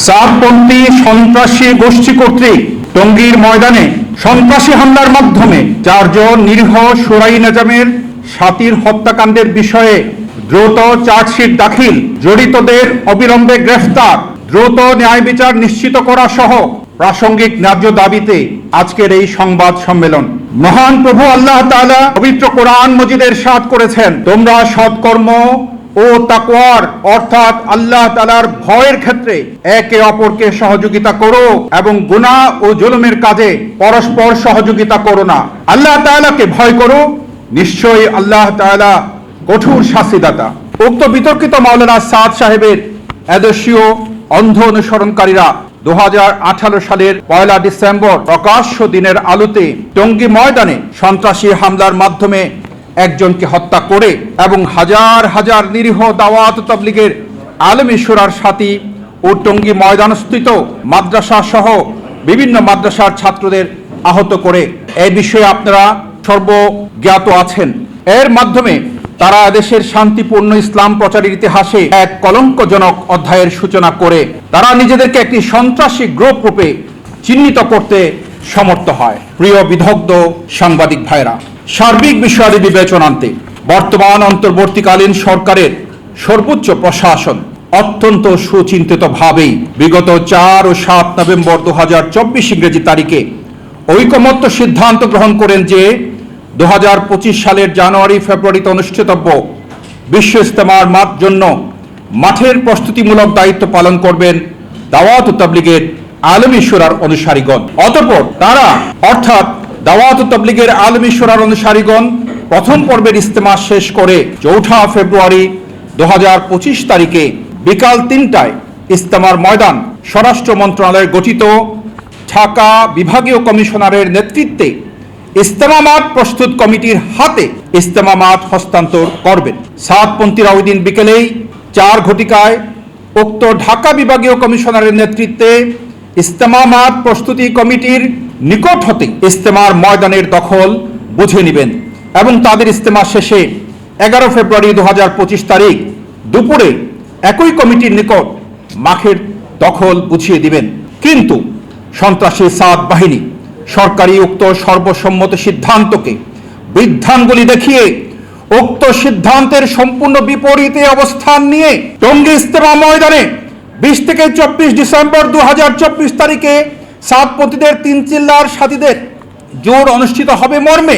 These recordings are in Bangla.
সাতপন্থী সন্ত্রাসী গোষ্ঠী কর্তৃক টঙ্গীর ময়দানে সন্ত্রাসী হামলার মাধ্যমে 4 জন নিরীহ সুরাই নিজামের সাথীর হত্যাকাণ্ডের বিষয়ে দ্রুত চার্জশিট দাখিল, জড়িতদের অবিলম্বে গ্রেফতার, দ্রুত ন্যায় বিচার নিশ্চিত করা সহ প্রাসঙ্গিক ন্যায্য দাবিতে আজকের এই সংবাদ সম্মেলন। মহান প্রভু আল্লাহ তাআলা পবিত্র কোরআন মজিদে ইরশাদ করেছেন, তোমরা সৎকর্ম ও তাকওয়ার অর্থাৎ আল্লাহ তাআলার ভয়ের ক্ষেত্রে একে অপরকে সহযোগিতা করো এবং গুনাহ ও জুলুমের কাজে পরস্পর সহযোগিতা করো না। আল্লাহ তাআলাকে ভয় করো, নিশ্চয়ই আল্লাহ তাআলা কঠোর শাস্তিদাতা। উক্ত বিতর্কিত মাওলানা সাদ সাহেবের আদর্শীয় অন্ধ অনুসরণকারীরা 2018 সালের 1 ডিসেম্বর প্রকাশ্য দিনের আলোতে টঙ্গী ময়দানে সন্ত্রাসী হামলার মাধ্যমে একজনকে হত্যা করে এবং হাজার হাজার নিরীহ দাওয়াত তাবলীগের আলেমী শুরার সাথী ও টঙ্গী ময়দানস্থিত মাদ্রাসা সহ বিভিন্ন মাদ্রাসার ছাত্রদের আহত করে, এই বিষয়ে আপনারা সর্বজ্ঞাত আছেন। এর মাধ্যমে তারা দেশের শান্তিপূর্ণ ইসলাম প্রচারের ইতিহাসে এক কলঙ্কজনক অধ্যায়ের সূচনা করে তারা নিজেদেরকে একটি সন্ত্রাসী গ্রুপ রূপে চিহ্নিত করতে সমর্থ হয়। প্রিয় বিদগ্ধ সাংবাদিক ভাইরা, সার্বিক বিষয়াদি বিবেচনান্তে বর্তমান অন্তর্বর্তীকালীন সরকারের সর্বোচ্চ প্রশাসন অত্যন্ত সুচিন্তিতভাবেই বিগত 4 ও 7 নভেম্বর 2024 ইংরেজি তারিখে ঐকমত্য সিদ্ধান্ত গ্রহণ করেন যে 2025 সালের জানুয়ারি ফেব্রুয়ারিতে অনুষ্ঠিতব্য বিশ্ব ইজতেমার জন্য মাঠের প্রস্তুতিমূলক দায়িত্ব পালন করবেন দাওয়াত তাবলীগের আলেমী শুরার অনুসারীগণ। অতঃপর তারা অর্থাৎ দাওয়াত তাবলীগের আলেমী শুরার অনুসারীগণ প্রথম পর্বের ইজতেমা শেষ করে 4 ফেব্রুয়ারি 2025 তারিখে বিকাল 3টায় ইজতেমার ময়দান স্বরাষ্ট্র মন্ত্রণালয়ের গঠিত ঢাকা বিভাগীয় কমিশনারের নেতৃত্বে ইজতেমা মাঠ প্রস্তুত কমিটির হাতে ইজতেমা মাঠ হস্তান্তর করবেন। সাতপন্থীরা ওই দিন বিকেলেই 4 ঘটিকায় উক্ত ঢাকা বিভাগীয় কমিশনারের নেতৃত্বে ইজতেমা মাঠ প্রস্তুতি কমিটির নিকট হতে ইজতেমার ময়দানের দখল বুঝে নেবেন এবং তাদের ইজতেমা শেষে 11 ফেব্রুয়ারি 2025 তারিখ দুপুরে একই কমিটির নিকট মাঠের দখল বুঝিয়ে দিবেন। কিন্তু সন্ত্রাসী সাদ বাহিনী সরকারি উক্ত সর্বসম্মত সিদ্ধান্তকে বৃদ্ধাঙ্গুলি দেখিয়ে উক্ত সিদ্ধান্তের সম্পূর্ণ বিপরীতে অবস্থান নিয়ে টঙ্গী ইজতেমা ময়দানে 20 থেকে 24 ডিসেম্বর 2024 তারিখে সাতপন্থীদের 3 চিল্লার সাথীদের জোর অনুষ্ঠিত হবে মর্মে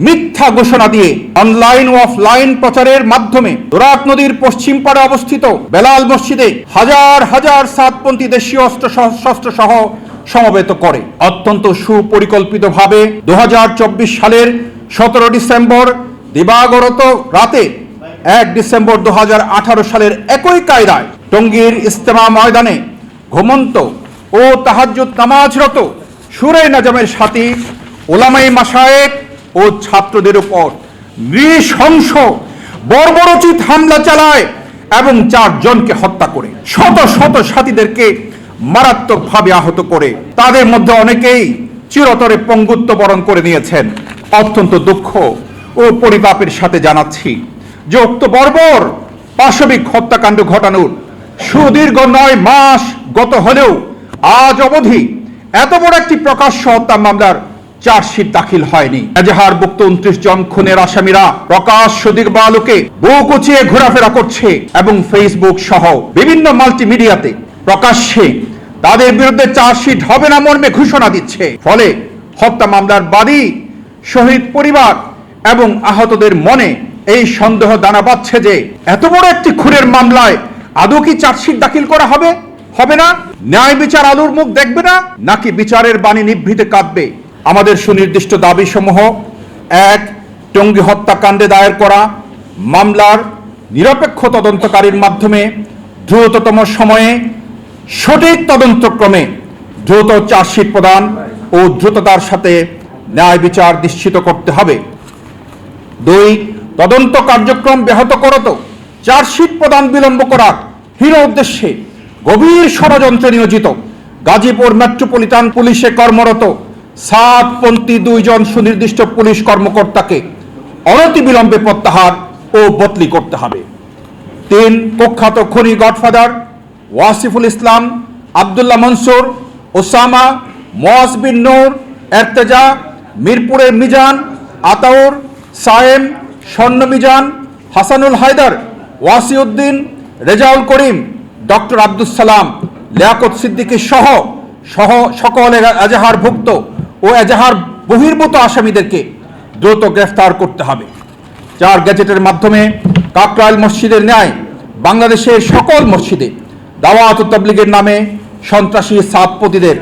মিথ্যা ঘোষণা দিয়ে অনলাইন ও অফলাইন প্রচারের মাধ্যমে দোরাত নদীর পশ্চিম পাড়ে অবস্থিত বেলাল মসজিদে হাজার হাজার সাতপন্থী দেশীয় অস্ত্র সহ সমবেত করে অত্যন্ত সুপরিকল্পিতভাবে 2024 সালের 17 ডিসেম্বর দিবাগত রাতে 1 ডিসেম্বর 2018 সালের একই কায়দায় টঙ্গীর ইজতেমা ময়দানে ঘুমন্ত ও তাহাজ্জুদ নামাজরত সুরাই নিজামের সাথী উলামায়ে মাশায়েখ ও ছাত্রদের উপর নৃশংস বর্বরোচিত হামলা চালায় এবং 4 জনকে হত্যা করে শত শত সাথীদেরকে মারাত্মকভাবে আহত করে তাদের মধ্যে অনেকেই চিরতরে পঙ্গুত্ব বরণ করে নিয়েছেন। অত্যন্ত দুঃখ ও পরিতাপের সাথে জানাচ্ছি যে উক্ত বর্বর পাশবিক হত্যাকাণ্ড ঘটানোর সুদীর্ঘ 9 মাস গত হলেও আজ অবধি এত বড় একটি প্রকাশ্য হত্যা মামলার চার্জশিট দাখিল হয়নি। এজাহারভুক্ত 29 জন খুনের আসামিরা প্রকাশ্য দিগবালোকে বুক উঁচিয়ে ঘোরাফেরা করছে এবং ফেসবুক সহ বিভিন্ন মাল্টিমিডিয়াতে প্রকাশ্যে তাদের বিরুদ্ধে চার্জশিট হবে না মর্মে ঘোষণা দিচ্ছে। ফলে হত্যা মামলার বাদী, শহীদ পরিবার এবং আহতদের মনে এই সন্দেহ দানা বাঁধছে যে এত বড় একটি খুনের মামলায় আদৌ কি চার্জশিট দাখিল করা হবে না? ন্যায় বিচার আলোর মুখ দেখবে না, নাকি বিচারের বাণী নিভৃতে কাঁদবে? আমাদের সুনির্দিষ্ট দাবি সমূহ: 1. টঙ্গী হত্যাকাণ্ডে দায়ের করা মামলার নিরপেক্ষ তদন্তকারীর মাধ্যমে দ্রুততম সময়ে সঠিক তদন্তক্রমে দ্রুত চার্জশিট প্রদান ও দ্রুততার সাথে ন্যায় বিচার নিশ্চিত করতে হবে। 2. তদন্ত কার্যক্রম ব্যাহত করত চার্জশিট প্রদান বিলম্ব করার হীন উদ্দেশ্যে গভীর ষড়যন্ত্রে নিয়োজিত গাজীপুর মেট্রোপলিটন পুলিশে কর্মরত সাতপন্থী 2 জন সুনির্দিষ্ট পুলিশ কর্মকর্তাকে অনতিবিলম্বে প্রত্যাহার ও বদলি করতে হবে। 3. কুখ্যাত খনি গডফাদার ওয়াসিফুল ইসলাম আব্দুল্লাহ মনসুর, ওসামা, মুয়াজ বিন নূর, এর্তেজা, মিরপুরের মিজান, আতাউর, সায়েম, স্বর্ণ মিজান, হাসানুল হায়দার, ওয়াসিউদ্দিন, রেজাউল করিম, ডক্টর আব্দুস সালাম, লিয়াকত সিদ্দিকী সহ সকল এজাহারভুক্ত ও এজাহার বহির্ভূত আসামিদেরকে দ্রুত গ্রেফতার করতে হবে। 4 গ্যাজেটের মাধ্যমে কাকরাইল মসজিদের ন্যায় বাংলাদেশের সকল মসজিদে দাওয়াত ও তাবলীগের নামে সন্ত্রাসী সাতপতিদের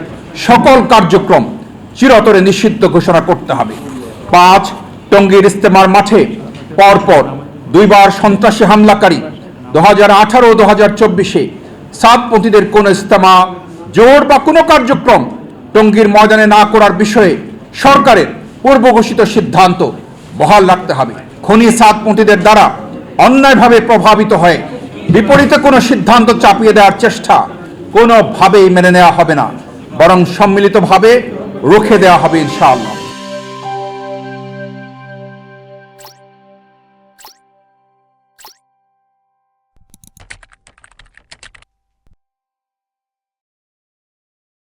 সকল কার্যক্রম চিরতরে নিষিদ্ধ ঘোষণা করতে হবে। 5 টঙ্গীর ইস্তেমার মাঠে পরপর 2 বার সন্ত্রাসী হামলাকারী 2018 ও 2024-এ সাতপতিদের কোনো ইস্তেমা, জোর বা কোনো কার্যক্রম টঙ্গীর ময়দানে না করার বিষয়ে সরকারের পূর্ব ঘোষিত সিদ্ধান্ত বহাল রাখতে হবে। খনি সাতপতিদের দ্বারা অন্যায়ভাবে প্রভাবিত হয়ে বিপরীতে কোনো সিদ্ধান্ত চাপিয়ে দেওয়ার চেষ্টা কোনোভাবেই মেনে নেওয়া হবে না, বরং সম্মিলিতভাবে রুখে দেওয়া হবে ইনশাআল্লাহ।